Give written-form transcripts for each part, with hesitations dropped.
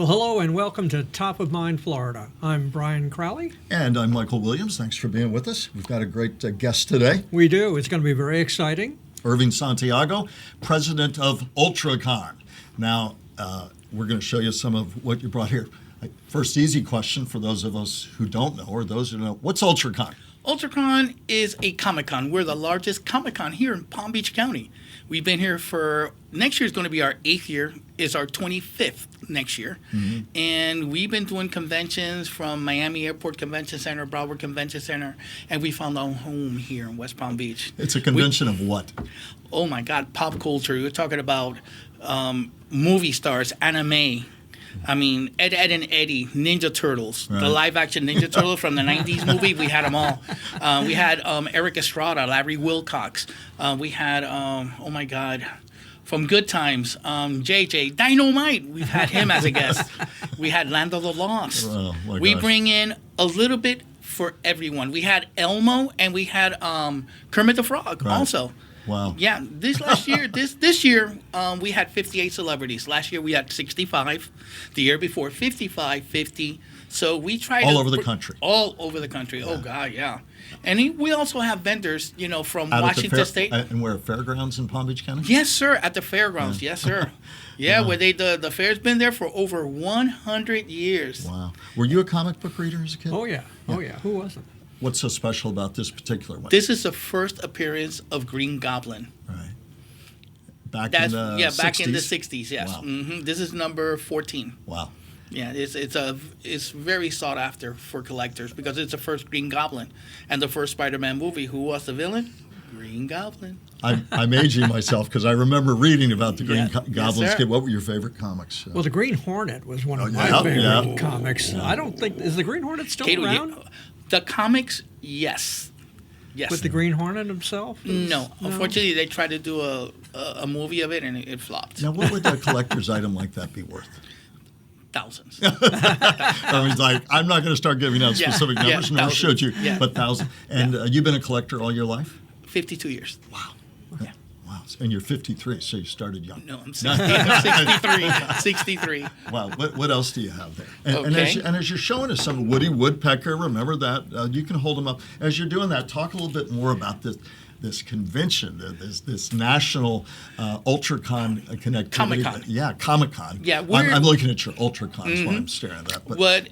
Well, hello and welcome to Top of Mind, Florida. I'm Brian Crowley. And I'm Michael Williams. Thanks for being with us. We've got a great guest today. We do. It's going to be very exciting. Irving Santiago, president of UltraCon. Now, we're going to show you some of what you brought here. First easy question for those of us who don't know, or those who know, what's UltraCon? UltraCon is a Comic-Con. We're the largest Comic-Con here in Palm Beach County. We've been here for, next year is going to be our 8th year. It's our 25th next year. Mm-hmm. And we've been doing conventions from Miami Airport Convention Center, Broward Convention Center, and we found our home here in West Palm Beach. It's a convention of what? Oh my God, pop culture. We're talking about movie stars, anime. I mean, Ed, and Eddie, Ninja Turtles, right. The live-action Ninja Turtles from the 90s movie. We had them all. We had Eric Estrada, Larry Wilcox. We had, oh my God, from Good Times, JJ, Dynamite. We've had him as a guest. We had Land of the Lost. Oh, we bring in a little bit for everyone. We had Elmo and we had Kermit the Frog also. Wow. Yeah, this year, we had 58 celebrities. Last year we had 65. The year before, 55, 50. So we tried all over the country. All over the country. Yeah. Oh God, yeah. And we also have vendors, from out Washington State. And we're at fairgrounds in Palm Beach County? Yes, sir, at the fairgrounds. Yeah. Yes, sir. Yeah, where the fair's been there for over 100 years. Wow. Were you a comic book reader as a kid? Oh yeah. Who wasn't? What's so special about this particular one? This is the first appearance of Green Goblin. Right. Back in the 60s? Back in the 60s, yes. Wow. Mm-hmm. This is number 14. Wow. Yeah, it's very sought after for collectors because it's the first Green Goblin and the first Spider-Man movie. Who was the villain? Green Goblin. I'm aging myself because I remember reading about the Green Goblin. Yes, what were your favorite comics? Well, the Green Hornet was one of my favorite comics. Yeah. I don't think, is the Green Hornet still around? The comics, yes. Yes. With the Green Hornet himself? No. Unfortunately, they tried to do a movie of it and it flopped. Now, what would a collector's item like that be worth? Thousands. I was like, I'm not going to start giving out specific numbers, nor should you, but thousands. And you've been a collector all your life? 52 years. Wow. Okay. Wow. And you're 53, so you started young. No, I'm 63. Wow. What else do you have there? And as you're showing us some Woody Woodpecker, remember that. You can hold them up. As you're doing that, talk a little bit more about this convention, this national UltraCon connectivity. Comic-Con. Yeah, Comic-Con. Yeah, I'm looking at your UltraCon is what I'm staring at. But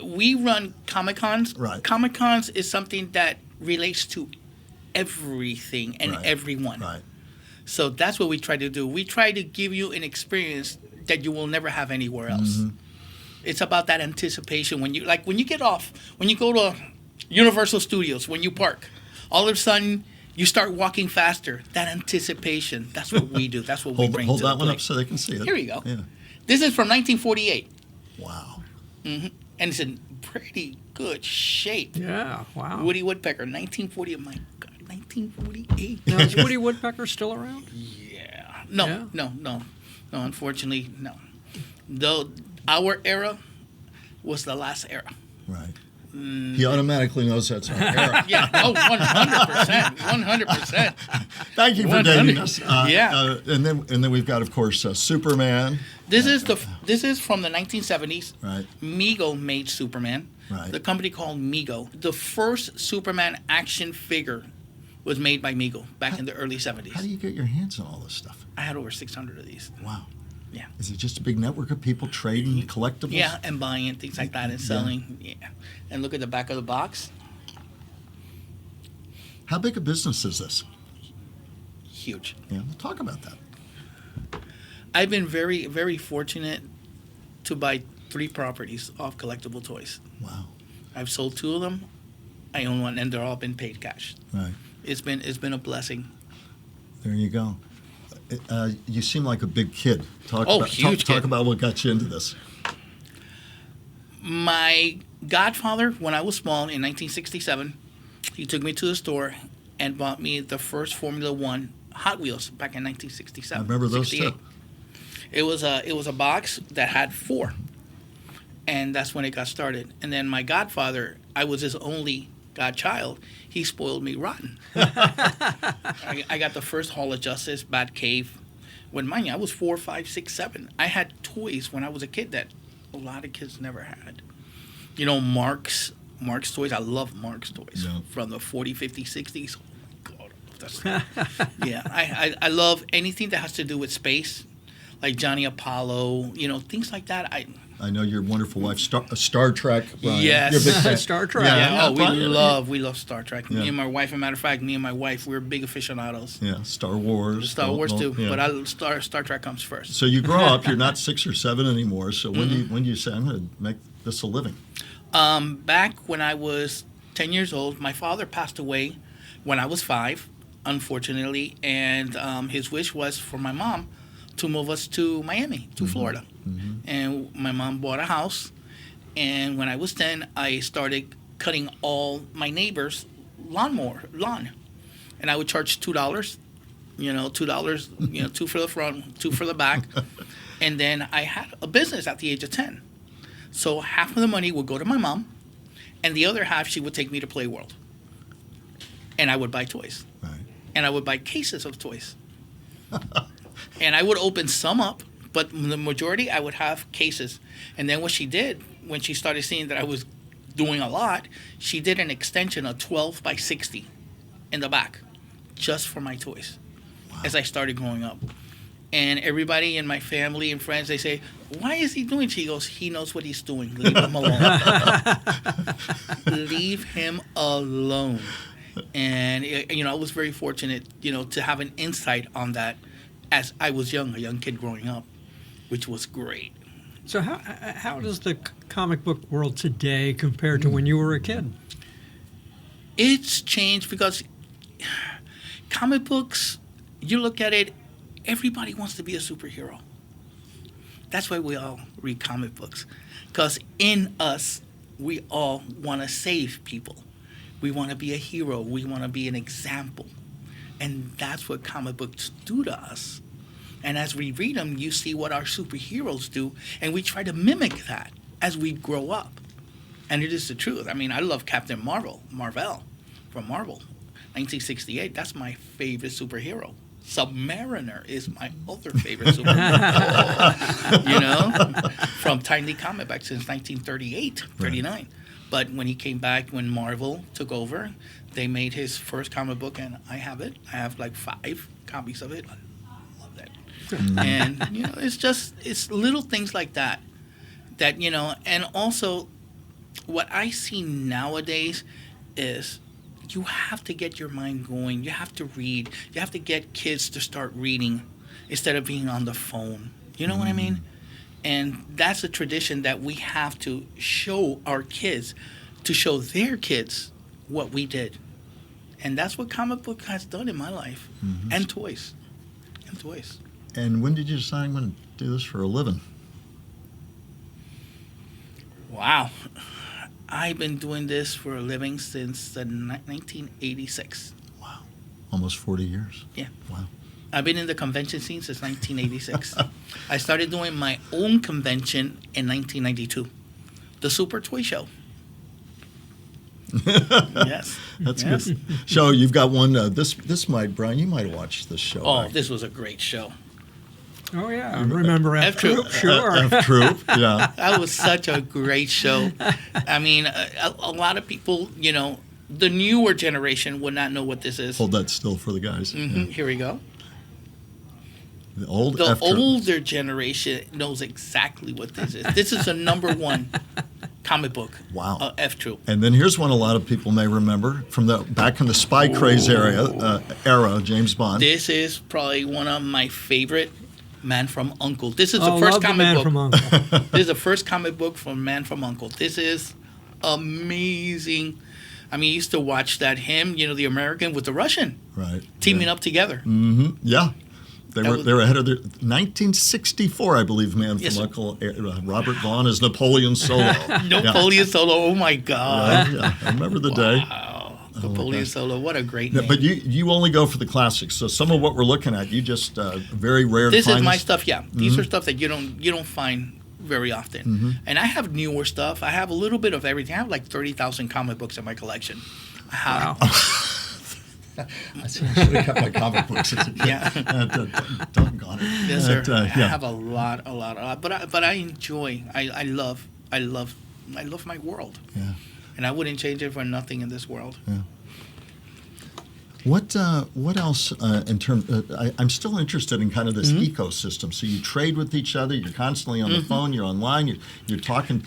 we run Comic-Cons. Right. Comic-Cons is something that relates to everything and everyone. Right. So that's what we try to do. We try to give you an experience that you will never have anywhere else. Mm-hmm. It's about that anticipation when you get off, when you go to Universal Studios, when you park, all of a sudden you start walking faster. That anticipation, that's what we do. That's what we bring to the Hold that one play. up so they can see it. Here you go. Yeah. This is from 1948. Wow. Mm-hmm. And it's in pretty good shape. Yeah, wow. Woody Woodpecker, 1940. My God, 1948. Now, is Woody Woodpecker still around? Yeah. No. Unfortunately, no. Though our era was the last era. Right. He automatically knows that's our era. Yeah. Oh, 100%. 100%. Thank you for dating us. And then we've got, of course, Superman. This is from the 1970s. Right. Mego made Superman. Right. The company called Mego. The first Superman action figure was made by Mego back in the early 70s. How do you get your hands on all this stuff? I had over 600 of these. Wow. Yeah. Is it just a big network of people trading collectibles? Yeah, and buying things like that and selling. Yeah. And look at the back of the box. How big a business is this? Huge. Yeah, we'll talk about that. I've been very, very fortunate to buy 3 properties off collectible toys. Wow. I've sold 2 of them. I own 1, and they're all been paid cash. Right. It's been a blessing. There you go. You seem like a big kid. Talk about what got you into this. My godfather, when I was small in 1967, he took me to the store and bought me the first Formula One Hot Wheels back in 1967. I remember those 68. too. It was a box that had 4, and that's when it got started. And then my godfather, I was his only godchild. He spoiled me rotten. I got the first Hall of Justice, Batcave. When mind you, I was 4, 5, 6, 7. I had toys when I was a kid that a lot of kids never had. You know, Mark's toys. I love Mark's toys from the 40, 50, 60s. Oh my God, that's yeah. I love anything that has to do with space, like Johnny Apollo. You know, things like that. I know your wonderful wife, Star Trek. Brian. Yes. You're a big fan. Star Trek. Yeah, Brian. we love Star Trek. Yeah. Me and my wife, as a matter of fact, we're big aficionados. Yeah, Star Wars. Star Wars too, yeah. but Star Trek comes first. So you grow up, you're not 6 or 7 anymore. So when do you say, I'm going to make this a living? Back when I was 10 years old, my father passed away when I was 5, unfortunately, and his wish was for my mom to move us to Miami, to Florida. And my mom bought a house, and when I was 10, I started cutting all my neighbors' lawn. And I would charge $2, $2, 2 for the front, 2 for the back. And then I had a business at the age of 10. So half of the money would go to my mom, and the other half she would take me to Play World. And I would buy toys. Right. And I would buy cases of toys. And I would open some up, but the majority I would have cases. And then what she did, when she started seeing that I was doing a lot, she did an extension of 12 by 60 in the back, just for my toys. Wow. As I started growing up. And everybody in my family and friends, they say, why is he doing? She goes, he knows what he's doing. Leave him alone. Leave him alone. And, I was very fortunate, to have an insight on that as I was a young kid growing up, which was great. So how does the comic book world today compare to when you were a kid? It's changed because comic books, you look at it, everybody wants to be a superhero. That's why we all read comic books. Because in us, we all want to save people. We want to be a hero. We want to be an example. And that's what comic books do to us. And as we read them, you see what our superheroes do, and we try to mimic that as we grow up. And it is the truth. I mean, I love Captain Marvel from Marvel, 1968. That's my favorite superhero. Submariner is my other favorite superhero. From Tiny Comic back since 1938, 39. Right. But when he came back, when Marvel took over, they made his first comic book, and I have it. I have like 5 copies of it. I love that. And, it's little things like that, and also what I see nowadays is you have to get your mind going. You have to read. You have to get kids to start reading instead of being on the phone. You know what I mean? And that's a tradition that we have to show our kids, to show their kids what we did. And that's what comic book has done in my life. And toys. And when did you decide I'm going to do this for a living? Wow. I've been doing this for a living since 1986. Wow. Almost 40 years. Yeah. Wow. I've been in the convention scene since 1986. I started doing my own convention in 1992, the Super Toy Show. Yes. That's good. So you've got one, this might, Brian, you might watch this show. Oh, right? This was a great show. Oh, yeah. I remember F Troop, sure. F Troop, yeah. That was such a great show. I mean, a lot of people, the newer generation would not know what this is. Hold that still for the guys. Yeah. Here we go. The older generation knows exactly what this is. This is a #1 comic book. Wow. F Troop. And then here's one a lot of people may remember from back in the Spy Craze era, James Bond. This is probably one of my favorite Man from U.N.C.L.E. This is the first comic Man book. From U.N.C.L.E. This is the first comic book from Man from U.N.C.L.E. This is amazing. I mean, you used to watch that the American with the Russian, right? Teaming up together. Yeah. They were ahead of their 1964, I believe. Man from U.N.C.L.E. Robert Vaughn as Napoleon Solo. Napoleon Solo. Oh my God! Right? Yeah, I remember the day. Napoleon Solo. What a great name. But you only go for the classics. So some of what we're looking at, you just very rare. This is my stuff. Yeah, these are stuff that you don't find very often. And I have newer stuff. I have a little bit of everything. I have like 30,000 comic books in my collection. Wow. I should have kept my comic books as a kid. Yeah. Doggone it. Yes, sir. I Yeah. have a lot. But I enjoy. I love my world. Yeah. And I wouldn't change it for nothing in this world. Yeah. What else in terms? I'm still interested in kind of this ecosystem. So you trade with each other. You're constantly on the phone. You're online. You're talking.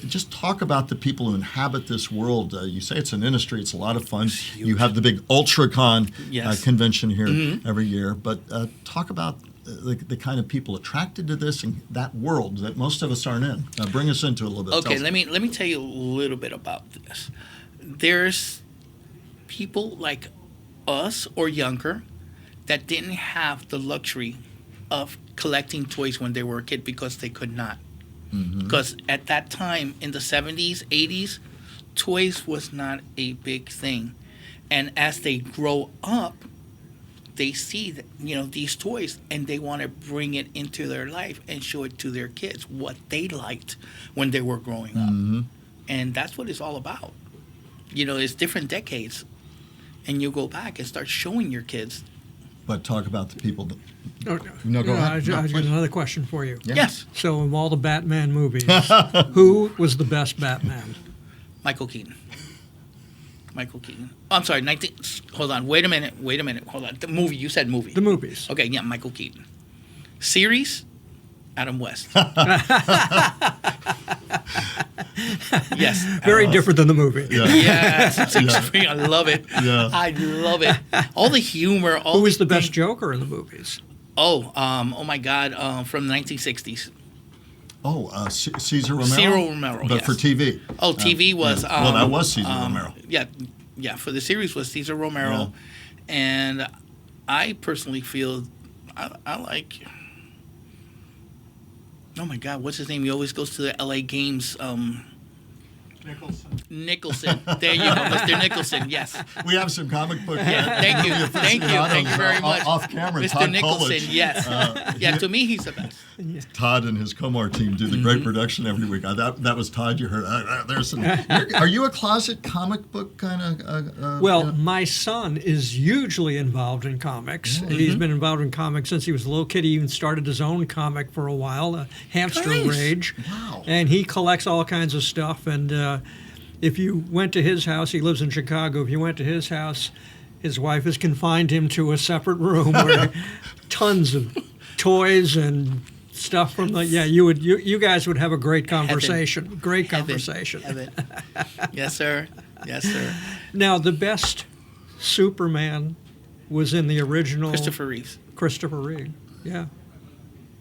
Just talk about the people who inhabit this world. You say it's an industry. It's a lot of fun. You have the big UltraCon Yes. convention here every year. But talk about the kind of people attracted to this and that world that most of us aren't in. Bring us into it a little bit. Okay, let me tell you a little bit about this. There's people like us or younger that didn't have the luxury of collecting toys when they were a kid because they could not. Because at that time in the 70s, 80s, toys was not a big thing. And as they grow up, they see that, these toys and they want to bring it into their life and show it to their kids what they liked when they were growing up. And that's what it's all about. It's different decades. And you go back and start showing your kids. But talk about the people that. No, go ahead. I got another question for you. Yeah. Yes, So, in all the Batman movies, who was the best Batman? Michael Keaton. I'm sorry, hold on, wait a minute, hold on. The movie, you said movie. The movies. Okay, yeah, Michael Keaton. Series, Adam West. Yes. Very different than the movie. Yeah. Yes, it's extreme. I love it. Yeah. I love it. All the humor. All Who was the the best Joker in the movies? Oh my God, from the 1960s. Oh, Cesar Romero? Cesar Romero, But yes. for TV. Oh, TV was. yeah. Well, that was Cesar Romero. Yeah. For the series was Cesar Romero, Yeah. and I personally feel I like. Oh my God, what's his name? He always goes to the LA games. Nicholson. There you go, Mr. Nicholson. Yes. We have some comic book. Yeah, thank you very much, Off camera, Mr. Todd Nicholson. Coolidge. Yes. To me, he's the best. Todd and his Comar team do the great production every week. That was Todd. You heard. There's some. Are you a closet comic book kind of? Well, my son is hugely involved in comics. He's been involved in comics since he was a little kid. He even started his own comic for a while, Hamster Nice. Rage. Wow. And he collects all kinds of stuff. And if you went to his house, he lives in Chicago. If you went to his house, his wife has confined him to a separate room where tons of toys and stuff from the you guys would have a great conversation. Great conversation. Heaven. Yes, sir. Yes, sir. Now, the best Superman was in the original Christopher Reeve. Christopher Reeve. Yeah.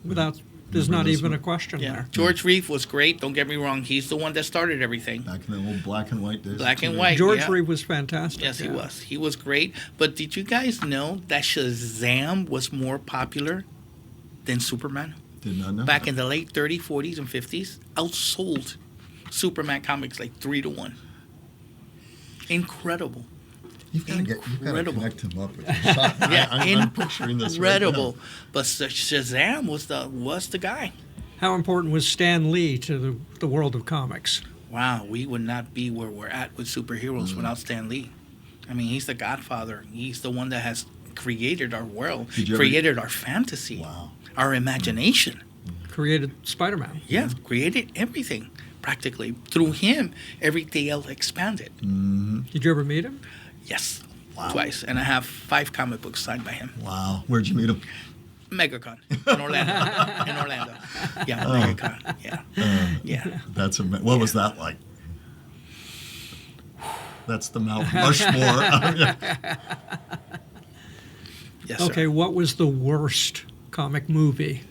There's not even a question Yeah. there. George Reeve was great. Don't get me wrong. He's the one that started everything. Back in the old black and white days. Black and white. George yeah. Reeve was fantastic. Yes, he yeah. was. He was great. But did you guys know that Shazam was more popular than Superman? Did not know. Back in the late 30s, 40s, and 50s, outsold Superman comics like 3-1. Incredible. You've got to Incredible. connect him up with the shot. Yeah, I'm picturing this right now. incredible. But Shazam was the guy. How important was Stan Lee to the world of comics? Wow, we would not be where we're at with superheroes without Stan Lee. I mean, he's the godfather. He's the one that has created our world, created our fantasy, Wow. our imagination. Created Spider-Man. Yeah, created everything practically. Through him, everything else expanded. Did you ever meet him? Yes, Wow. twice. And I have 5 comic books signed by him. Wow. Where'd you meet him? MegaCon in Orlando. Yeah, MegaCon. Yeah. Yeah. That's what was that like? That's the Mount Rushmore. Yes, sir. Okay, what was the worst comic movie?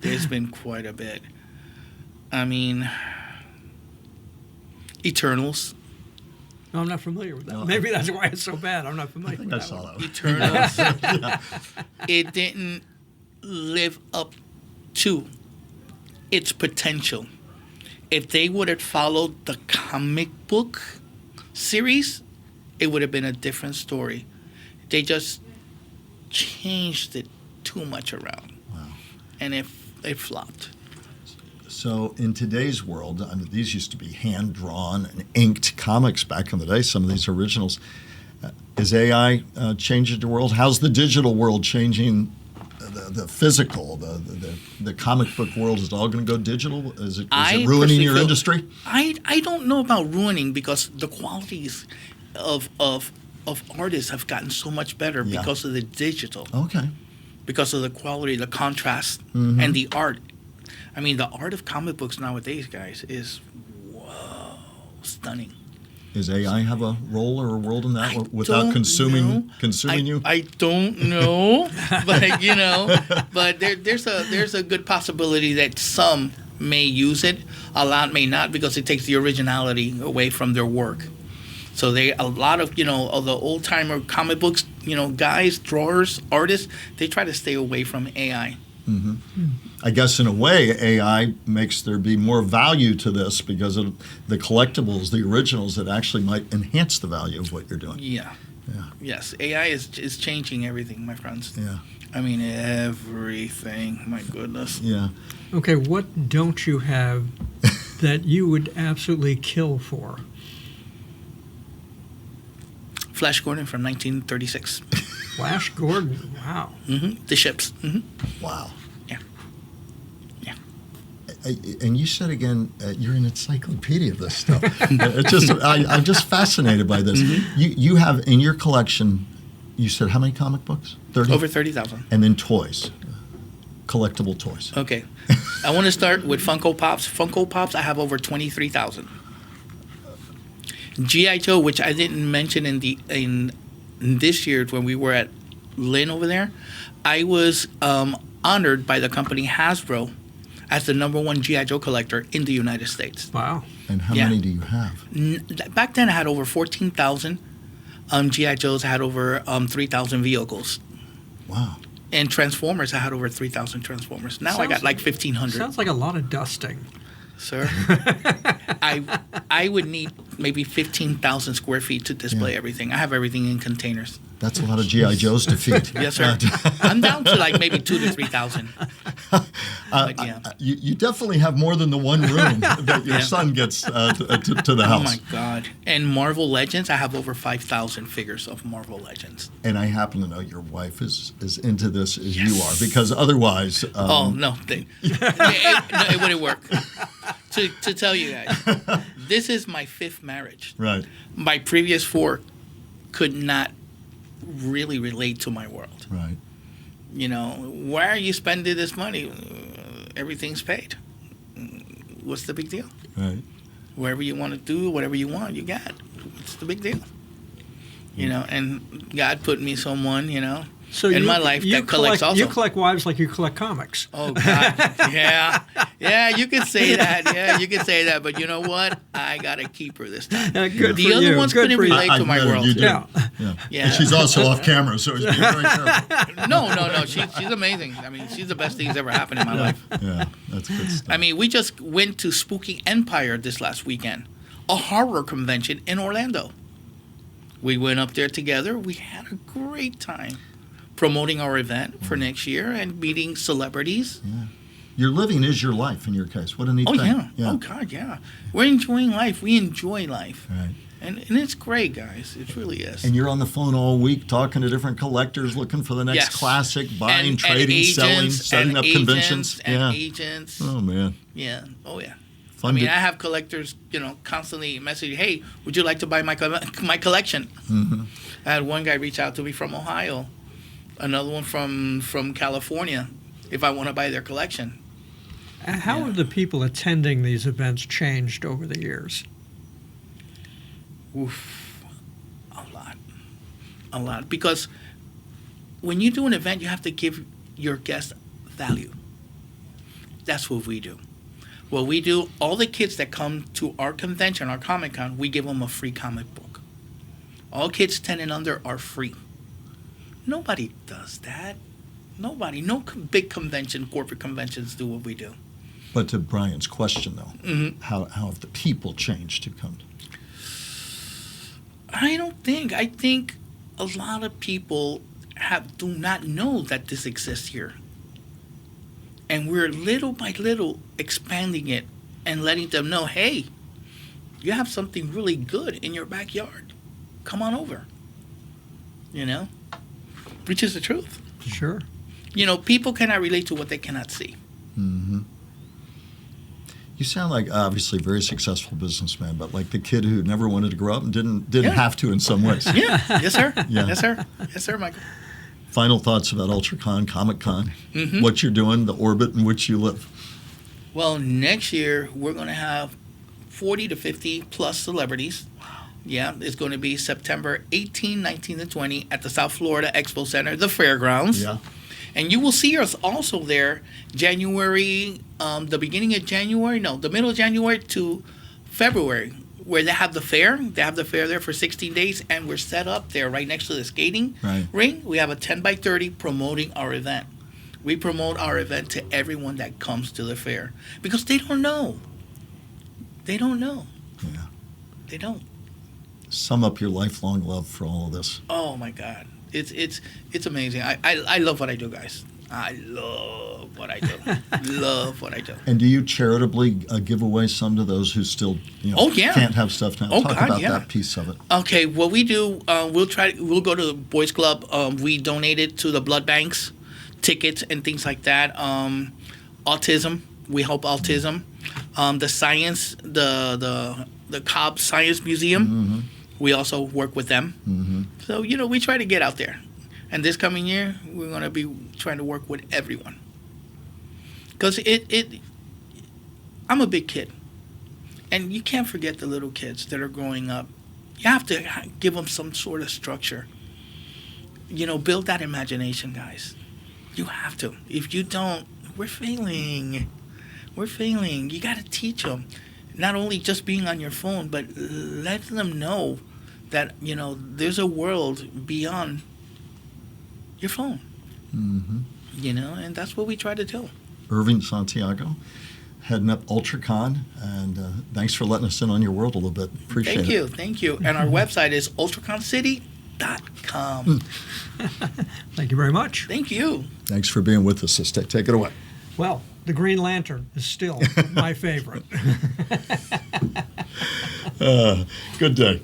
There's been quite a bit. I mean, Eternals. No, I'm not familiar with that. No, Maybe that's why it's so bad. I'm not familiar with I that saw one. that one. Eternals. It didn't live up to its potential. If they would have followed the comic book series, it would have been a different story. They just changed it too much around. Wow. And it flopped. So in today's world, I mean, these used to be hand-drawn and inked comics back in the day, some of these originals. Is AI changing the world? How's the digital world changing the physical, the comic book world? Is it all going to go digital? Is it ruining your industry? I don't know about ruining, because the qualities of artists have gotten so much better because of the digital. Okay. Because of the quality, the contrast, and the art. I mean, the art of comic books nowadays, guys, is stunning. Does AI have a role or a world in that without consuming you? I don't know, but there's a good possibility that some may use it, a lot may not, because it takes the originality away from their work. So a lot of the old timer comic books, guys, drawers, artists, they try to stay away from AI. Mm-hmm. I guess in a way, AI makes there be more value to this because of the collectibles, the originals that actually might enhance the value of what you're doing. Yeah. Yes, AI is changing everything, my friends. Yeah. I mean, everything. My goodness. Yeah. Okay, what don't you have that you would absolutely kill for? Flash Gordon from 1936. Flash Gordon, wow. The ships. Wow. Yeah. And you said again, you're an encyclopedia of this stuff. I'm just fascinated by this. You have in your collection, you said how many comic books? 30? Over 30,000. And then toys, collectible toys. Okay. I want to start with Funko Pops. Funko Pops, I have over 23,000. G.I. Joe, which I didn't mention in this year when we were at Lynn over there, I was honored by the company Hasbro as the #1 G.I. Joe collector in the United States. Wow. And how many do you have? Back then, I had over 14,000 G.I. Joes. I had over 3,000 vehicles. Wow. And Transformers, I had over 3,000 Transformers. Now I got like 1,500. Sounds like a lot of dusting. Sir, I would need maybe 15,000 square feet to display everything. I have everything in containers. That's a lot of G.I. Joes to feed. Yes, sir. I'm down to like maybe 2,000 to 3,000. You definitely have more than the one room that your son gets to the house. Oh, my God. And Marvel Legends, I have over 5,000 figures of Marvel Legends. And I happen to know your wife is into this as you are, because otherwise... no, it wouldn't work. To tell you guys, this is my 5th marriage. Right. My previous 4 could not really relate to my world. Right. Why are you spending this money? Everything's paid. What's the big deal? Right. Wherever you want to do, whatever you want, you got. What's the big deal? And God put me someone, in my life that collects also. You collect wives like you collect comics. Oh, God. Yeah, you can say that. Yeah, you can say that. But you know what? I got to keep her this time. Good the for other you. ones Good couldn't for you. relate to my world. Yeah. And she's also off camera, so she's being very careful. No. She's amazing. I mean, she's the best thing that's ever happened in my life. Yeah, that's good stuff. I mean, we just went to Spooky Empire this last weekend, a horror convention in Orlando. We went up there together. We had a great time promoting our event for next year and meeting celebrities. Yeah. Your living is your life in your case. What a neat thing. Yeah. Oh, God, yeah. We're enjoying life. We enjoy life. Right. And it's great, guys. It really is. And you're on the phone all week talking to different collectors, looking for the next classic, buying, trading, agents, selling, setting up conventions. And agents. Oh, man. Yeah. Oh, yeah. Fun. I have collectors, constantly messaging, hey, would you like to buy my collection? Mm-hmm. I had one guy reach out to me from Ohio, another one from California, if I want to buy their collection. How have the people attending these events changed over the years? Oof, a lot. Because when you do an event, you have to give your guests value. That's what we do. What we do, all the kids that come to our convention, our Comic-Con, we give them a free comic book. All kids 10 and under are free. Nobody does that. Nobody. No big convention, corporate conventions do what we do. But to Brian's question, though, how have the people changed to come? I think a lot of people do not know that this exists here. And we're little by little expanding it and letting them know, hey, you have something really good in your backyard. Come on over. You know? Which is the truth. Sure. You know, people cannot relate to what they cannot see. Mm-hmm. You sound like obviously a very successful businessman, but like the kid who never wanted to grow up and didn't Yeah. have to in some ways. Yeah. Yes, sir. Yeah. Yes, sir. Yes, sir, Michael. Final thoughts about UltraCon, Comic-Con, Mhm. what you're doing, the orbit in which you live. Well, next year we're going to have 40 to 50 plus celebrities. Yeah, it's going to be September 18, 19, and 20 at the South Florida Expo Center, the fairgrounds. Yeah. And you will see us also there January, the beginning of January, no, the middle of January to February, where they have the fair. They have the fair there for 16 days, and we're set up there right next to the skating ring. We have a 10 by 30 promoting our event. We promote our event to everyone that comes to the fair because they don't know. They don't know. Yeah. They don't. Sum up your lifelong love for all of this. Oh my God, it's amazing. I love what I do, guys. I love what I do. Love what I do. And do you charitably give away some to those who still can't have stuff now? Oh, Talk God, about yeah. that piece of it. Okay, what we do, we'll go to the Boys Club. We donate it to the blood banks, tickets and things like that. Autism, we help autism. The science, the Cobb Science Museum, Mm-hmm. we also work with them. Mm-hmm. So, we try to get out there. And this coming year, we're going to be trying to work with everyone. Because I'm a big kid. And you can't forget the little kids that are growing up. You have to give them some sort of structure. Build that imagination, guys. You have to. If you don't, we're failing. We're failing. You got to teach them. Not only just being on your phone, but let them know that, there's a world beyond your phone. Mm-hmm. And that's what we try to do. Irving Santiago, heading up UltraCon, and thanks for letting us in on your world a little bit. Appreciate it. Thank you. And our website is ultraconcity.com. Thank you very much. Thank you. Thanks for being with us this day. Take it away. Well, the Green Lantern is still my favorite. Good day.